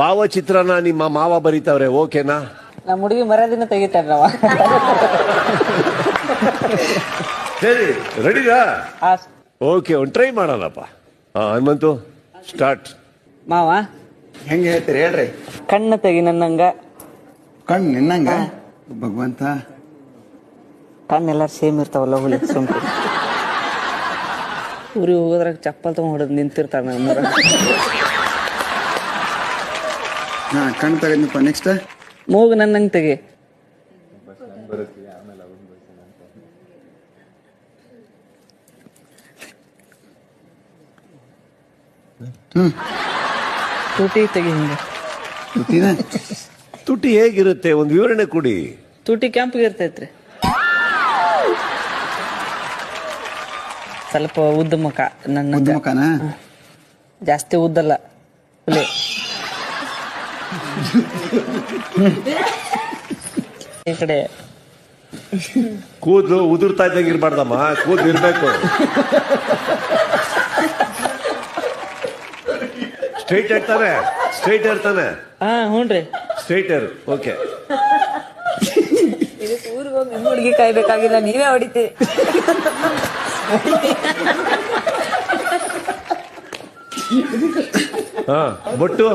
ಭಾವಚಿತ್ರನ ನಿಮ್ಮ ಮಾವ ಬರೀತಾವ್ರೆ, ಓಕೆನಾ? ನಮ್ಮ ಹುಡುಗಿ ಮರ್ಯಾದಿನ ತೆಗಿತಾರ ನಾವ. ಸರಿ, ರೆಡಿನಾ? ಓಕೆ, ಒಂದು ಟ್ರೈ ಮಾಡೋಣಪ್ಪ. ಹನುಮಂತು, ಸ್ಟಾರ್ಟ್. ಮಾವ ಹೆಂಗೆ ಹೇಳ್ತೀರಿ ಹೇಳ್ರಿ. ಕಣ್ಣು ತೆಗಿ ನನ್ನಂಗ. ಕಣ್ಣು ನಿನ್ನಂಗ? ಭಗವಂತ, ಕಣ್ಣೆಲ್ಲಾರು ಸೇಮ್ ಇರ್ತಾವಲ್ಲ, ಹುಲಿ ಸುಂಪು. ಊರಿಗೆ ಹೋಗೋದ್ರಾಗ ಚಪ್ಪಲ್ ತಗೊಂಡ್ ಹೊಡೆದ್ ನಿಂತಿರ್ತಾರ ನಮ್ಮೂರ. ಹಾ, ಕಣ್ಣು ತೆಗದ್ನಪ್ಪ. ನೆಕ್ಸ್ಟ್ ಮೂಗು ನನ್ನಂಗ್ ತೆಗಿ. ತುಟಿ ತೆಗಿ. ಹಿಂಗ ತುಟಿನ? ತುಟಿ ಹೇಗಿರುತ್ತೆ, ಒಂದು ವಿವರಣೆ ಕೊಡಿ. ತುಟಿ ಕೆಂಪಿಗೆ ಇರ್ತೈತ್ರಿ, ಸ್ವಲ್ಪ ಉದ್ದ ಮುಖ. ನನ್ನ ಉದ್ದ ಮುಖನ? ಜಾಸ್ತಿ ಉದ್ದಲ್ಲ, ಹುಲಿ. ಈ ಕಡೆ ಕೂದಲು ಉದುರ್ತಾ ಇದ್ದಂಗೆ ಇರ್ಬಾರ್ದಮ್ಮ, ಕೂದಲು ಇರ್ಬೇಕು. ಸ್ಟ್ರೈಟ್ ಇರ್ತಾನೆ, ಸ್ಟ್ರೈಟ್ ಇರ್ತಾನೆ. ಹಾ, ಹ್ಞೂನ್ರಿ, ಸ್ಟ್ರೈಟ್ ಇರು. ಓಕೆ. ಊರಿಗೆ ಹೋಗಿ ನಿಮ್ಮ ಹುಡುಗಿ ಕಾಯ್ಬೇಕಾಗಿಲ್ಲ, ನೀವೇ ಹೊಡಿತೀರಿ. ಹಾ, ಬೊಟ್ಟು